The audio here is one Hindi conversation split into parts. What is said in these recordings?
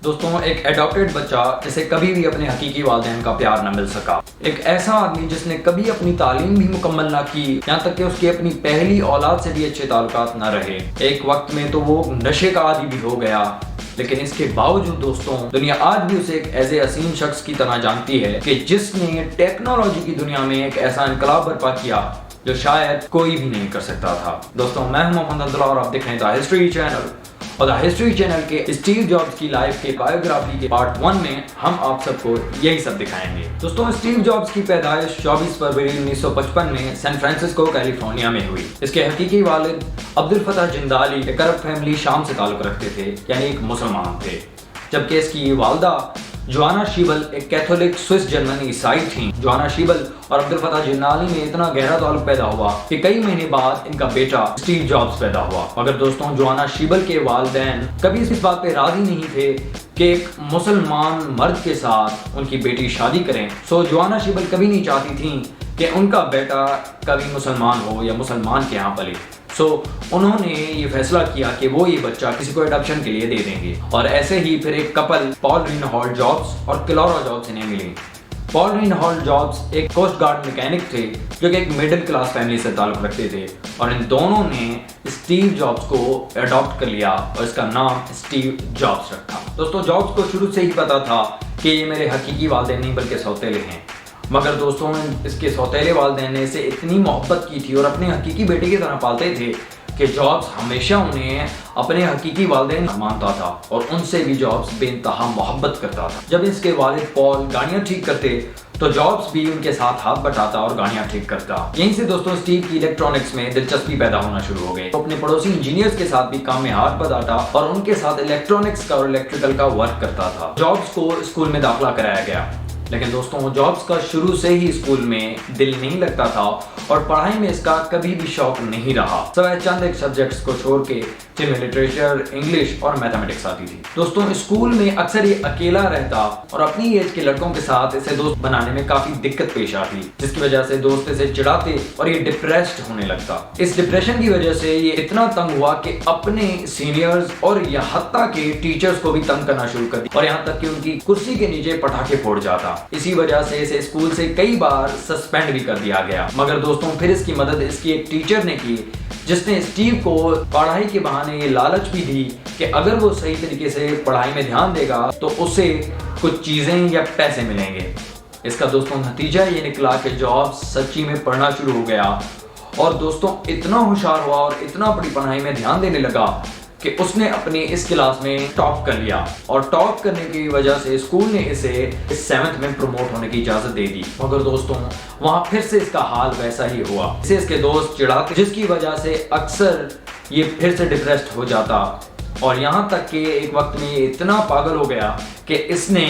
दोस्तों, एक एडॉप्टेड बच्चा जिसे कभी भी अपने हकीकी वालिदैन का प्यार न मिल सका, एक ऐसा आदमी जिसने कभी अपनी तालीम भी मुकम्मल ना की, यहाँ तक कि उसकी अपनी पहली औलाद से भी अच्छे ताल्लुकात न रहे। एक वक्त में तो वो नशे का आदी भी हो गया, लेकिन इसके बावजूद दोस्तों दुनिया आज भी उसे एक ऐसे असीम शख्स की तरह जानती है कि जिसने टेक्नोलॉजी की दुनिया में एक ऐसा इनकलाब बर्पा किया जो शायद कोई भी नहीं कर सकता था। दोस्तों, मैं हूं मोहम्मद अब्दुल्ला और आप देख रहे हैं द हिस्ट्री चैनल। और द हिस्ट्री चैनल के स्टीव जॉब्स की लाइफ के बायोग्राफी के पार्ट 1 में हम आप सबको यही सब दिखाएंगे। दोस्तों, स्टीव जॉब्स की पैदाइश 24 फरवरी 1955 में सैन फ्रांसिस्को कैलिफोर्निया में हुई। इसके हकीकी वालिद अब्दुल फताह जिंदाली एक अरब फैमिली शाम से ताल्लुक रखते थे, यानी एक मुसलमान थे, जबकि इसकी वालदा जोआना शीबल एक कैथोलिक स्विस जर्मन ईसाई थी। जोआना शीबल और अब्दुल फताह जिन्नाली में इतना गहरा ताल्लुक पैदा हुआ कि कई महीने बाद इनका बेटा स्टीव जॉब्स पैदा हुआ। मगर दोस्तों, जोआना शीबल के वालिदैन कभी इस बात पे राजी नहीं थे कि एक मुसलमान मर्द के साथ उनकी बेटी शादी करें। सो जोआना शीबल कभी नहीं चाहती थी कि उनका बेटा कभी मुसलमान हो या मुसलमान के यहाँ पले। उन्होंने ये फैसला किया कि वो ये बच्चा किसी को एडॉप्शन के लिए दे देंगे। और ऐसे ही फिर एक कपल पॉल रिनहॉल्ड जॉब्स और क्लोरा जॉब्स इन्हें मिली। पॉल रिनहॉल्ड जॉब्स एक कोस्ट गार्ड मैकेनिक थे जो कि एक मिडिल क्लास फैमिली से ताल्लुक रखते थे, और इन दोनों ने स्टीव जॉब्स को अडॉप्ट कर लिया और इसका नाम स्टीव जॉब्स रखा। दोस्तों, जॉब्स को शुरू से ही पता था कि ये मेरे हकीकी वालिदैन नहीं बल्कि सौतेले हैं। मगर दोस्तों, इसके सौतेले वालिदैन ने इसे इतनी मोहब्बत की थी और अपने हकीकी बेटे की तरह पालते थे कि जॉब्स हमेशा उन्हें अपने हकीकी वालिदैन मानता था और उनसे भी जॉब्स बेइंतहा मोहब्बत करता था। जब इसके वालिद पॉल गाड़ियां ठीक करते तो जॉब्स भी उनके साथ हाथ बटाता और गाड़ियां ठीक करता। यहीं से दोस्तों स्टीव की इलेक्ट्रॉनिक्स में दिलचस्पी पैदा होना शुरू हो गई। तो अपने पड़ोसी इंजीनियर्स के साथ भी काम में हाथ बटाता और उनके साथ इलेक्ट्रॉनिक्स का और इलेक्ट्रिकल का वर्क करता था। जॉब्स को स्कूल में दाखिला कराया गया, लेकिन दोस्तों जॉब्स का शुरू से ही स्कूल में दिल नहीं लगता था और पढ़ाई में इसका कभी भी शौक नहीं रहा, सिवाय चंद एक सब्जेक्ट्स को छोड़ के जिनमें लिटरेचर, इंग्लिश और मैथमेटिक्स आती थी। दोस्तों, स्कूल में अक्सर ये अकेला रहता और अपनी एज के लड़कों के साथ इसे दोस्त बनाने में काफी दिक्कत पेश आती, जिसकी वजह से दोस्त इसे चिढ़ाते और ये डिप्रेस्ड होने लगता। इस डिप्रेशन की वजह से ये इतना तंग हुआ कि अपने सीनियर्स और यहाँ तक के टीचर्स को भी तंग करना शुरू कर दिया और यहाँ तक कि उनकी कुर्सी के नीचे पटाखे फोड़ जाता। इसी वजह से इसे स्कूल से कई बार सस्पेंड भी कर दिया गया। मगर दोस्तों, फिर इसकी मदद इसकी एक टीचर ने की, जिसने स्टीव को पढ़ाई के बहाने ये लालच भी दी कि अगर वो सही तरीके से पढ़ाई में ध्यान देगा तो उसे कुछ चीजें या पैसे मिलेंगे। इसका दोस्तों नतीजा ये निकला कि जॉब्स सच्ची में पढ़ना शुरू हो गया और दोस्तों इतना होशियार हुआ और इतना बड़ी पढ़ाई में ध्यान देने लगा कि उसने अपनी इस क्लास में टॉप कर लिया। और टॉप करने की वजह से स्कूल ने इसे 7th में प्रमोट होने की इजाजत दे दी। मगर दोस्तों, वहां फिर से इसका हाल वैसा ही हुआ। इसे इसके दोस्त चिढ़ाते, जिसकी वजह से अक्सर ये फिर से डिप्रेस्ड हो जाता और यहाँ तक कि एक वक्त में ये इतना पागल हो गया कि इसने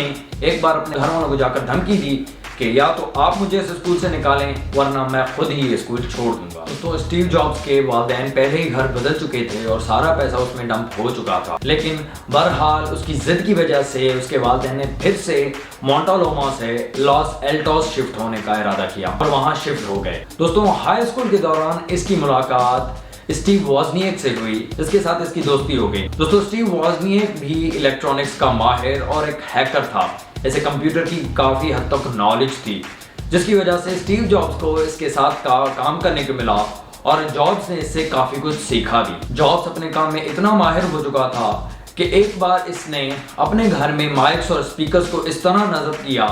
एक बार अपने घर वालों को जाकर धमकी दी कि या तो आप मुझे इस स्कूल से निकालें वरना मैं खुद ही ये स्कूल छोड़ दूंगा। तो स्टीव जॉब्स के वालिदैन पहले ही घर बदल चुके थे और सारा पैसा उसमें डंप हो चुका था, लेकिन बहरहाल उसकी जिद की वजह से उसके वालिदैन ने फिर से मोंटालोमा से लॉस एल्टोस शिफ्ट होने का इरादा किया और वहां शिफ्ट हो गए। दोस्तों, हाई स्कूल के दौरान इसकी मुलाकात स्टीव वॉजनिएक से हुई, जिसके साथ इसकी दोस्ती हो गई। दोस्तों, स्टीव वॉजनिएक भी इलेक्ट्रॉनिक्स का माहिर और एक हैकर था। इसे कंप्यूटर की काफी हद तक नॉलेज थी, जिसकी वजह से स्टीव जॉब्स को इसके साथ काम करने को मिला और जॉब्स ने इससे काफी कुछ सीखा भी। जॉब्स अपने काम में इतना माहिर हो चुका था कि एक बार इसने अपने घर में माइक्स और स्पीकर्स को इस तरह नज़ब किया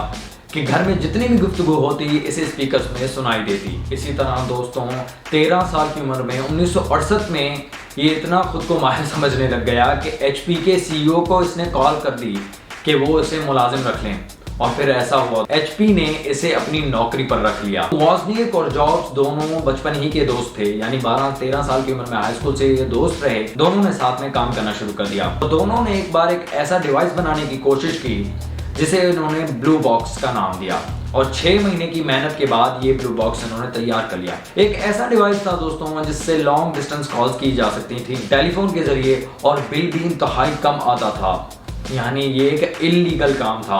कि घर में जितनी भी गुफ्तगू होती इसे स्पीकर्स में सुनाई देती। इसी तरह दोस्तों 13 साल की उम्र में 1968 में ये इतना खुद को माहिर समझने लग गया कि HP के CEO को इसने कॉल कर दी कि वो इसे मुलाजिम रख लें, और फिर ऐसा हुआ। HP ने इसे अपनी नौकरी पर रख लिया। वॉजनिएक और जॉब्स दोनों बचपन ही के दोस्त थे, यानी 12-13 साल की उम्र में हाई स्कूल से ये दोस्त रहे। दोनों ने साथ में काम करना शुरू कर दिया। तो दोनों ने एक बार एक ऐसा डिवाइस बनाने की कोशिश की जिसे इन्होंने ब्लू बॉक्स का नाम दिया, और 6 महीने की मेहनत के बाद ये ब्लू बॉक्स इन्होंने तैयार कर लिया। एक ऐसा डिवाइस था दोस्तों जिससे लॉन्ग डिस्टेंस कॉल्स की जा सकती थी टेलीफोन के जरिए, और बिल भी इंतहाई कम आता था, यानी ये एक इल्लीगल काम था।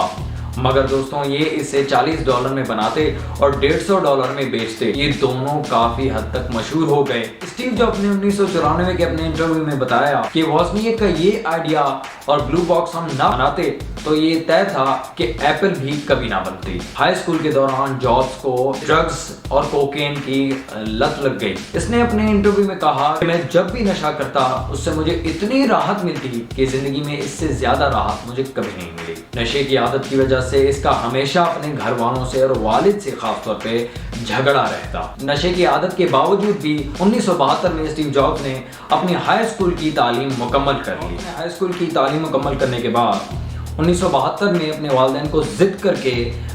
मगर दोस्तों ये इसे $40 में बनाते और $150 में बेचते। ये दोनों काफी हद तक मशहूर हो गए। स्टीव जॉब्स ने 1994 के अपने इंटरव्यू में बताया कि वॉजनिएक का ये आइडिया और ब्लू बॉक्स हम ना बनाते तो ये तय था कि एप्पल भी कभी ना बनती। हाई स्कूल के दौरान जॉब्स को ड्रग्स और कोकेन की लत लग गई। इसने अपने इंटरव्यू में कहा कि मैं जब भी नशा करता उससे मुझे इतनी राहत मिलती कि जिंदगी में इससे ज्यादा राहत मुझे कभी नहीं मिली। नशे की आदत की वजह से इसका हमेशा अपने घर वालों से और वालिद से खासतौर पे झगड़ा रहता। नशे की आदत के बावजूद भी 1972 में स्टीव जॉब्स ने अपनी हाई स्कूल की तालीम मुकम्मल कर ली। हाई स्कूल की तालीम मुकम्मल करने के बाद 1972 में अपने वालिदैन को जिद करके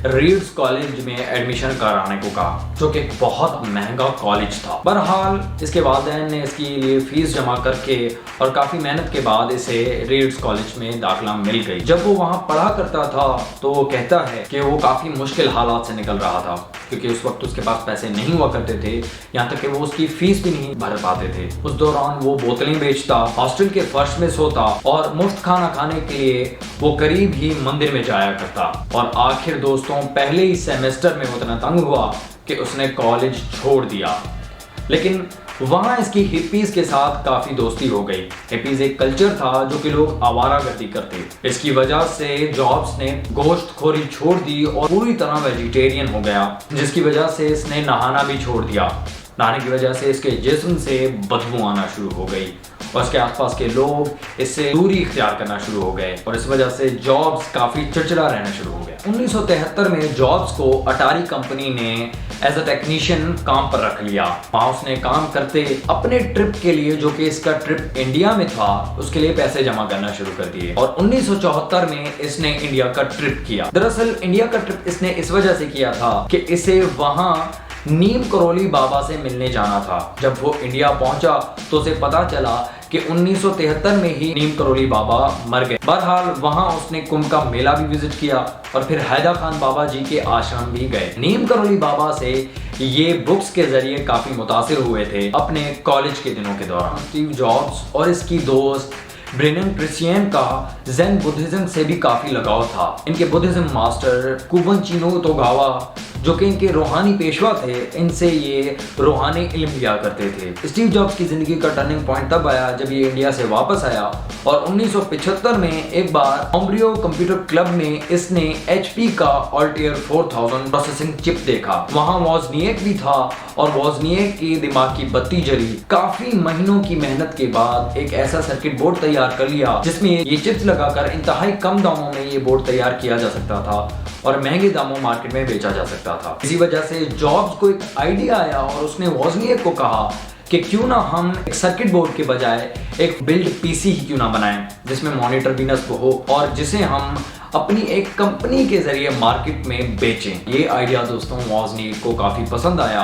रीड्स कॉलेज में एडमिशन कराने को कहा, जो कि बहुत महंगा कॉलेज था। बहरहाल इसके वालिदैन ने इसके लिए फीस जमा करके और काफी मेहनत के बाद इसे रीड्स कॉलेज में दाखिला मिल गई। जब वो वहां पढ़ा करता था तो वो कहता है कि वो काफी मुश्किल हालात से निकल रहा था, क्योंकि उस वक्त उसके पास पैसे नहीं हुआ करते थे, यहाँ तक कि वो उसकी फीस भी नहीं भर पाते थे। उस दौरान वो बोतलें बेचता, हॉस्टल के फर्श में सोता और मुफ्त खाना खाने के लिए वो करीब ही मंदिर में जाया करता। और आखिर दोस्तों पहले ही सेमेस्टर में वो इतना तंग हुआ कि उसने कॉलेज छोड़ दिया। लेकिन वहां इसकी हिप्पीज के साथ काफी दोस्ती हो गई। हिप्पीज एक कल्चर था जो कि लोग आवारागर्दी करते। इसकी वजह से जॉब्स ने गोश्तखोरी छोड़ दी और पूरी तरह वेजिटेरियन हो गया, जिसकी वजह से इसने नहाना भी छोड़ दिया। नहाने की वजह से इसके जिस्म से बदबू आना शुरू हो गई और इसके आसपास के लोग इससे दूरी इख्तियार करना शुरू हो गए और इस वजह से जॉब्स काफी चिड़चिड़ा रहना शुरू हो गया। 1973 में जॉब्स को अटारी कंपनी ने एज अ टेक्नीशियन काम पर रख लिया। वहां उसने काम करते अपने ट्रिप के लिए, जो कि इसका ट्रिप इंडिया में था, उसके लिए पैसे जमा करना शुरू कर दिए और 1974 में इसने इंडिया का ट्रिप किया। दरअसल इंडिया का ट्रिप इसने इस वजह से किया था कि इसे वहां नीम करोली बाबा से मिलने जाना था। जब वो इंडिया पहुंचा तो उसे पता चला कि 1973 में ही नीम करोली बाबा मर गए। बहरहाल वहां उसने कुंभ का मेला भी विजिट किया और फिर हैदर खान बाबा जी के आश्रम भी गए। नीम करोली बाबा से ये बुक्स के जरिए काफी मुतासिर हुए थे अपने कॉलेज के दिनों के दौरान। स्टीव जॉब्स और इसकी दोस्त ब्रेनन ट्रिसियन का ज़ेन बुद्धिज्म से भी काफी लगाव था। इनके बुद्धिज्म मास्टर कुबन चिनो तोगावा, जो कि इनके रूहानी पेशवा थे, इनसे ये रूहानी इल्म लिया करते थे। स्टीव जॉब्स की जिंदगी का टर्निंग पॉइंट तब आया जब ये इंडिया से वापस आया और 1975 में एक बार होम्ब्रियो कंप्यूटर क्लब में इसने HP का अल्टियर 4000 प्रोसेसिंग चिप देखा। वहां वॉजनिएक भी था और वॉजनिएक की दिमाग की बत्ती जली। काफी महीनों की मेहनत के बाद एक ऐसा सर्किट बोर्ड तैयार कर लिया जिसमें ये चिप्स लगाकर इंतहाई कम दामों में ये बोर्ड तैयार किया जा सकता था और महंगे दामों मार्केट में बेचा जा सकता था। इसी वजह से जॉब्स को एक आइडिया आया और उसने वॉजनिएक को कहा कि क्यों ना हम एक सर्किट बोर्ड के बजाय एक बिल्ड पीसी ही क्यों ना बनाएं, जिसमें मॉनिटर भी नस्ब हो और जिसे हम अपनी एक कंपनी के जरिए मार्केट में बेचें। ये आइडिया दोस्तों वॉजनिएक को काफी पसंद आया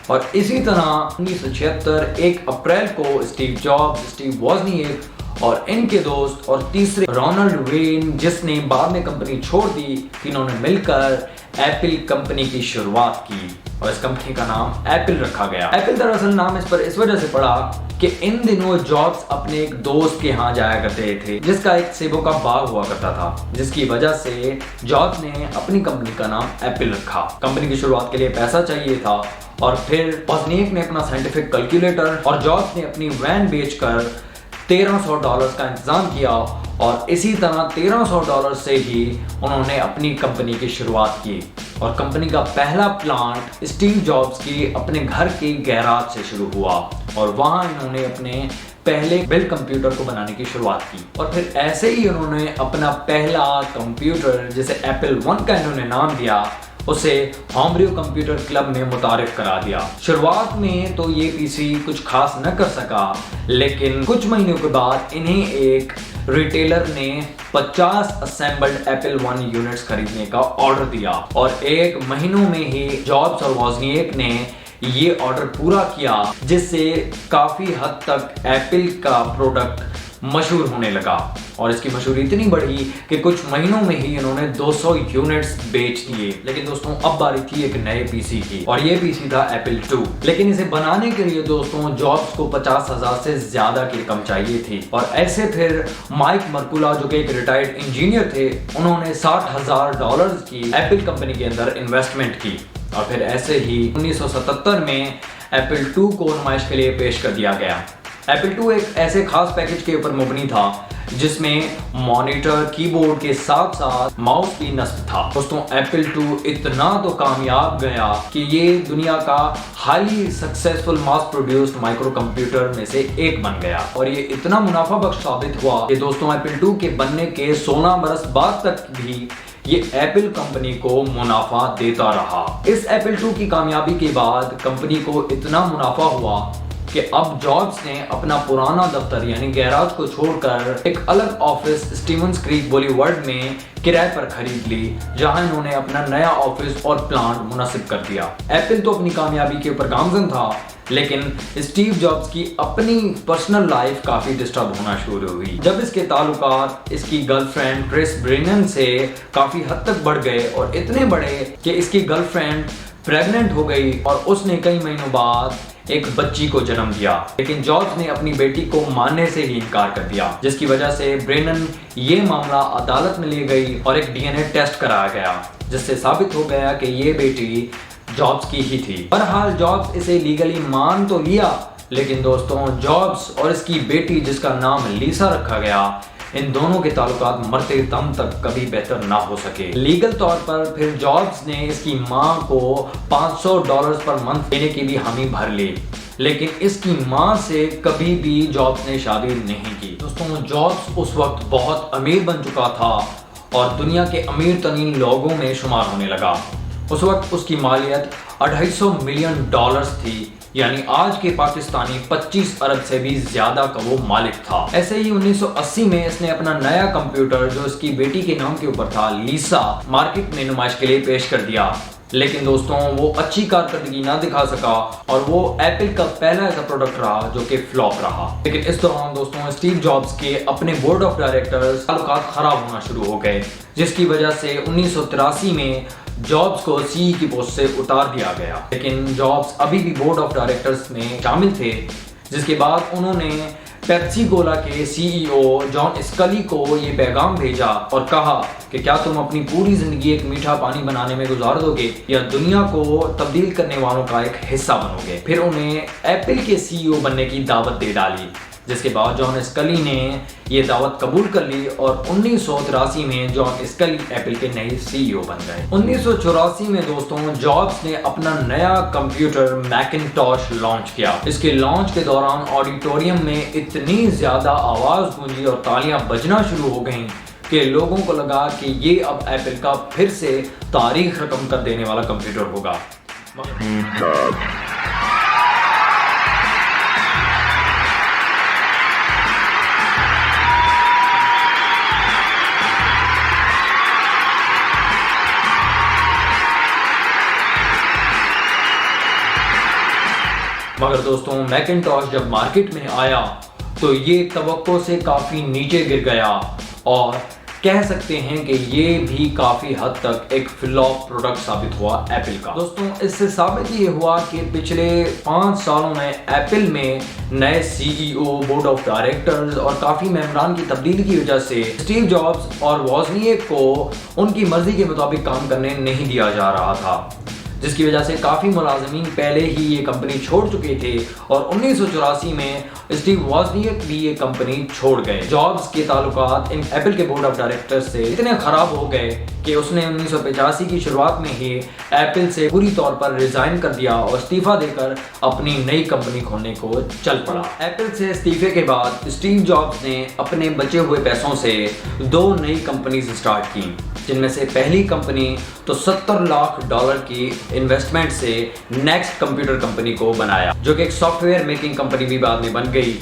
और इसी तरह 1976 1 अप्रैल को स्टीव जॉब्स, स्टीव वॉजनिएक और इनके दोस्त और तीसरे रोनाल्ड वेन, जिसने बाद में कंपनी छोड़ दी, तीनों ने मिलकर एप्पल कंपनी की शुरुआत की और इस कंपनी का नाम एप्पल रखा गया। एप्पल दरअसल नाम इस पर इस वजह से पड़ा कि इन दिनों जॉब्स अपने एक दोस्त के यहाँ जाया करते थे जिसका एक सेबों का बाग हुआ करता था, जिसकी वजह से जॉब्स ने अपनी कंपनी का नाम एप्पल रखा। कंपनी की शुरुआत के लिए पैसा चाहिए था और फिर वॉजनिएक ने अपना साइंटिफिक कैलकुलेटर और जॉब्स ने अपनी वैन बेचकर $1300 का इंतजाम किया और इसी तरह $1300 से ही उन्होंने अपनी कंपनी की शुरुआत की और कंपनी का पहला प्लांट स्टीव जॉब्स के अपने घर के गैराज से शुरू हुआ और वहां इन्होंने अपने पहले बिल्ड कंप्यूटर को बनाने की शुरुआत की और फिर ऐसे ही उन्होंने अपना पहला कंप्यूटर, जिसे एप्पल 1 का इन्होंने नाम दिया, उसे होम्ब्रियो कंप्यूटर क्लब में मुतारिफ करा दिया। शुरुआत में तो ये पीसी कुछ खास न कर सका, लेकिन कुछ महीनों के बाद इन्हें एक रिटेलर ने 50 असेंबल्ड एप्पल 1 यूनिट्स खरीदने का ऑर्डर दिया और एक महीनों में ही जॉब्स और वॉजनिएक ने ये ऑर्डर पूरा किया, जिससे काफी हद तक एप्पल का प्रोडक्ट मशहूर होने लगा और इसकी मशहूरी इतनी बढ़ी कि कुछ महीनों में ही इन्होंने 200 यूनिट्स बेच दिए। लेकिन दोस्तों अब बारी थी एक नए पीसी की और ये पीसी था एप्पल II। लेकिन इसे बनाने के लिए दोस्तों जॉब्स को 50,000 से ज्यादा की रकम चाहिए थी और ऐसे फिर माइक मर्कुला जो कि एक रिटायर्ड इंजीनियर थे, उन्होंने $60,000 की एप्पल कंपनी के अंदर इन्वेस्टमेंट की और फिर ऐसे ही 1977 में एप्पल II को नुमाइश के लिए पेश कर दिया गया। एप्पल II एक ऐसे खास पैकेज के ऊपर मुबनी था जिसमें मॉनिटर, कीबोर्ड के साथ साथ माउस भी नस्ब था। दोस्तों एप्पल II इतना तो कामयाब गया कि ये दुनिया का highly successful mass produced micro computer में से एक बन गया और ये इतना मुनाफा बख्श साबित हुआ कि दोस्तों एप्पल II के बनने के 16 बरस बाद तक भी ये एप्पल कंपनी को मुनाफा देता रहा। इस एप्पल II की कामयाबी के बाद कंपनी को इतना मुनाफा हुआ कि अब जॉब्स ने अपना पुराना दफ्तर यानी गैराज को छोड़कर एक अलग ऑफिस स्टीवंस क्रीक बॉलीवुड में किराए पर खरीद ली, जहां इन्होंने अपना नया ऑफिस और प्लांट मुनसिब कर दिया। एप्पल तो अपनी कामयाबी के ऊपर गामजन था, लेकिन स्टीव जॉब्स की अपनी पर्सनल लाइफ काफी डिस्टर्ब होना शुरू हुई जब इसके ताल्लुकात इसकी गर्लफ्रेंड क्रिस ब्रेनन से काफी हद तक बढ़ गए और इतने बढ़े कि इसकी गर्लफ्रेंड प्रेग्नेंट हो गई और उसने कई महीनों बाद एक बच्ची को जन्म दिया। लेकिन जॉब्स ने अपनी बेटी को मानने से ही इनकार कर दिया, जिसकी वजह से ब्रेनन ये मामला अदालत में ले गई और एक डीएनए टेस्ट कराया गया, जिससे साबित हो गया कि ये बेटी जॉब्स की ही थी। बहरहाल जॉब्स इसे लीगली मान तो लिया, लेकिन दोस्तों जॉब्स और इसकी बेटी जिसका नाम लीसा रखा गया, इन दोनों के ताल्लुकात मरते दम तक कभी बेहतर ना हो सके। लीगल तौर पर फिर जॉब्स ने इसकी मां को $500 पर मंथ देने की भी हामी भर ली, लेकिन इसकी मां से कभी भी जॉब्स ने शादी नहीं की। दोस्तों जॉब्स उस वक्त बहुत अमीर बन चुका था और दुनिया के अमीर तरीन लोगों में शुमार होने लगा। उस वक्त उसकी मालियत $250 मिलियन थी, यानी आज के पाकिस्तानी 25 अरब से भी ज्यादा का वो मालिक था। ऐसे ही 1980 में इसने अपना नया कंप्यूटर जो इसकी बेटी के नाम के ऊपर था लीसा, मार्केट में नुमाइश के लिए पेश कर दिया। लेकिन दोस्तों वो अच्छी कारकर्दगी ना दिखा सका और वो एप्पल का पहला ऐसा प्रोडक्ट रहा जो कि फ्लॉप रहा। लेकिन इस दौरान दोस्तों स्टीव जॉब्स के अपने बोर्ड ऑफ डायरेक्टर्स ताल्लुकात खराब होना शुरू हो गए, जिसकी वजह से 1983 में जॉब्स को सीई की पोस्ट से उतार दिया गया। लेकिन जॉब्स अभी भी बोर्ड ऑफ डायरेक्टर्स में शामिल थे, जिसके बाद उन्होंने पेप्सी कोला के सीईओ जॉन स्कली को ये पैगाम भेजा और कहा कि क्या तुम अपनी पूरी जिंदगी एक मीठा पानी बनाने में गुजार दोगे या दुनिया को तब्दील करने वालों का एक हिस्सा बनोगे। फिर उन्हें एप्पल के सीईओ बनने की दावत दे डाली, जिसके बाद जॉन स्कली ने ये दावत कबूल कर ली और 1983 में जॉन स्कली एप्पल के नए सीईओ बन गए। 1984 में दोस्तों जॉब्स ने अपना नया कंप्यूटर मैकिंटॉश लॉन्च किया। इसके लॉन्च के दौरान ऑडिटोरियम में इतनी ज्यादा आवाज गूंजी और तालियां बजना शुरू हो गईं कि लोगों को लगा कि ये अब एप्पल का फिर से तारीख रकम कर देने वाला कंप्यूटर होगा। मगर दोस्तों मैकिंटॉश जब मार्केट में आया तो ये तवक्को से काफी नीचे गिर गया और कह सकते हैं कि ये भी काफी हद तक एक फ्लॉप प्रोडक्ट साबित हुआ एप्पल का। दोस्तों इससे साबित ये हुआ कि पिछले 5 सालों में एप्पल में नए सीईओ, बोर्ड ऑफ डायरेक्टर्स और काफी मेंबरान की तब्दीली की वजह से स्टीव जॉब्स और वॉजनिएक को उनकी मर्जी के मुताबिक काम करने नहीं दिया जा रहा था, जिसकी वजह से काफी मुलाजमीन पहले ही ये कंपनी छोड़ चुके थे और 1984 में स्टीव वॉजनिएक भी ये कंपनी छोड़ गए। जॉब्स के ताल्लुकात इन एप्पल के बोर्ड ऑफ डायरेक्टर्स से इतने खराब हो गए कि उसने 1985 की शुरुआत में ही एप्पल से पूरी तौर पर रिजाइन कर दिया और इस्तीफा देकर अपनी नई कंपनी खोलने को चल पड़ा। एप्पल से इस्तीफे के बाद स्टीव जॉब्स ने अपने बचे हुए पैसों से 2 नई कंपनीज स्टार्ट की, जिनमें से पहली कंपनी तो $70 लाख की इन्वेस्टमेंट से नेक्स्ट कंप्यूटर कंपनी को बनाया, जो कि एक सॉफ्टवेयर मेकिंग कंपनी भी बाद में बन गई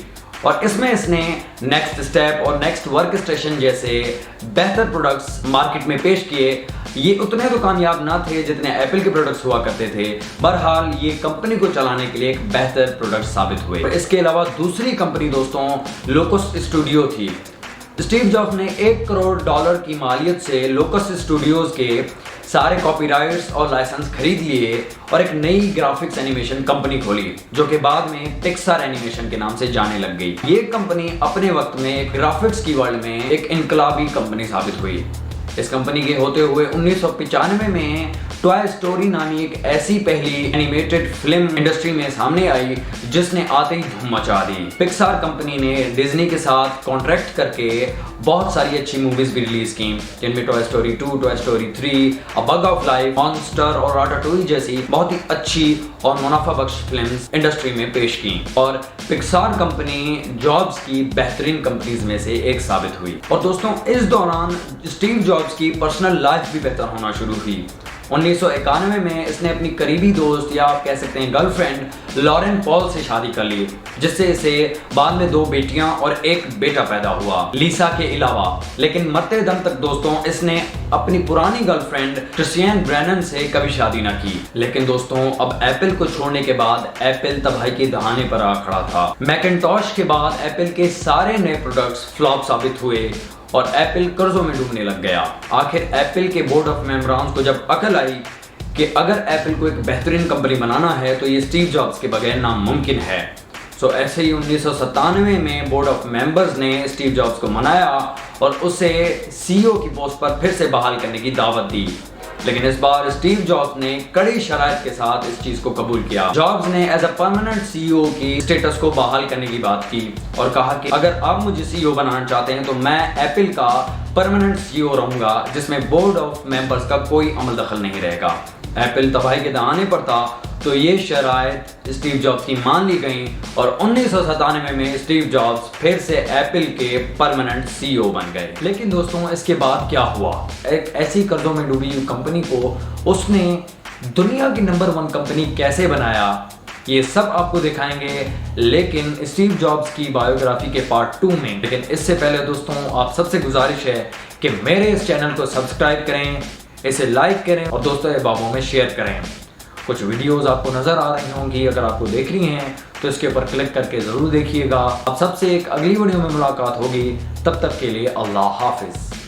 और इसमें इसने नेक्स्ट स्टेप और नेक्स्ट वर्क स्टेशन जैसे बेहतर प्रोडक्ट्स मार्केट में पेश किए, ये उतने तो कामयाब ना थे जितने एप्पल के प्रोडक्ट्स हुआ करते थे। बहरहाल ये कंपनी को चलाने के लिए एक बेहतर प्रोडक्ट साबित हुए। इसके अलावा दूसरी कंपनी दोस्तों लोकस स्टूडियो थी। स्टीव जॉब्स ने $1 करोड़ की मालियत से लोकस स्टूडियोज के सारे कॉपीराइट्स और लाइसेंस खरीद लिए और एक नई ग्राफिक्स एनिमेशन कंपनी खोली जो कि बाद में पिक्सार एनिमेशन के नाम से जाने लग गई। ये कंपनी अपने वक्त में ग्राफिक्स की वर्ल्ड में एक इनकलाबी कंपनी साबित हुई। इस कंपनी के होते हुए 1995 में टॉय स्टोरी नामी एक ऐसी पहली एनिमेटेड फिल्म इंडस्ट्री में सामने आई जिसने आते ही धूम मचा दी। पिक्सार कंपनी ने डिज्नी के साथ कॉन्ट्रैक्ट करके बहुत सारी अच्छी मूवीज भी रिलीज की, जिनमें toy story 2, toy story 3, a bug of life, monster और राटाटूई जैसी बहुत ही अच्छी और मुनाफा बख्श फिल्म्स इंडस्ट्री में पेश की। और पिक्सार कंपनी जॉब्स की बेहतरीन कंपनीज में से एक साबित हुई। और दोस्तों इस दौरान स्टीव जॉब्स की पर्सनल लाइफ भी बेहतर होना शुरू हुई। 1991 में इसने अपनी करीबी दोस्त या आप कह सकते हैं गर्लफ्रेंड लॉरेन पॉल से शादी कर ली, जिससे इसे बाद में 2 बेटियां और 1 बेटा पैदा हुआ लीसा के अलावा। लेकिन मरते दम तक दोस्तों इसने अपनी पुरानी गर्लफ्रेंड क्रिस्टियन ब्रैनन से कभी शादी ना की। लेकिन दोस्तों अब एप्पल को छोड़ने के बाद एप्पल तबाही के दहाने पर आ खड़ा था। मैकिंटॉश के बाद एप्पल के सारे नए प्रोडक्ट्स फ्लॉप साबित हुए और एप्पल कर्जों में डूबने लग गया। आखिर एप्पल के बोर्ड ऑफ मेंबर्स को जब अकल आई कि अगर एप्पल को एक बेहतरीन कंपनी बनाना है तो ये स्टीव जॉब्स के बगैर नामुमकिन है। सो ऐसे ही 1997 में बोर्ड ऑफ मेंबर्स ने स्टीव जॉब्स को मनाया और उसे सीईओ की पोस्ट पर फिर से बहाल करने की दावत दी। लेकिन इस बार स्टीव जॉब्स ने कड़ी शराइत के साथ इस चीज को कबूल किया। जॉब्स ने एज अ परमानेंट सीईओ की स्टेटस को बहाल करने की बात की और कहा कि अगर आप मुझे सीईओ बनाना चाहते हैं तो मैं एप्पल का परमानेंट सीईओ रहूंगा जिसमें बोर्ड ऑफ मेंबर्स का कोई अमल दखल नहीं रहेगा। एप्पल तबाही के दहाने पर था तो ये शराइत स्टीव जॉब्स की मान ली गई और 1997 में स्टीव जॉब्स फिर से एप्पल के परमानेंट सीईओ बन गए। लेकिन दोस्तों इसके बाद क्या हुआ? एक ऐसी कर्जों में डूबी हुई कंपनी को उसने दुनिया की नंबर 1 कंपनी कैसे बनाया, ये सब आपको दिखाएंगे लेकिन स्टीव जॉब्स की बायोग्राफी के पार्ट 2 में। लेकिन इससे पहले दोस्तों आप सबसे गुजारिश है कि मेरे इस चैनल को सब्सक्राइब करें, इसे लाइक करें और दोस्तों अहबाबों में शेयर करें। कुछ वीडियोस आपको नजर आ रही होंगी, अगर आपको देख रही हैं तो इसके ऊपर क्लिक करके जरूर देखिएगा। अब सबसे एक अगली वीडियो में मुलाकात होगी, तब तक के लिए अल्लाह हाफिज।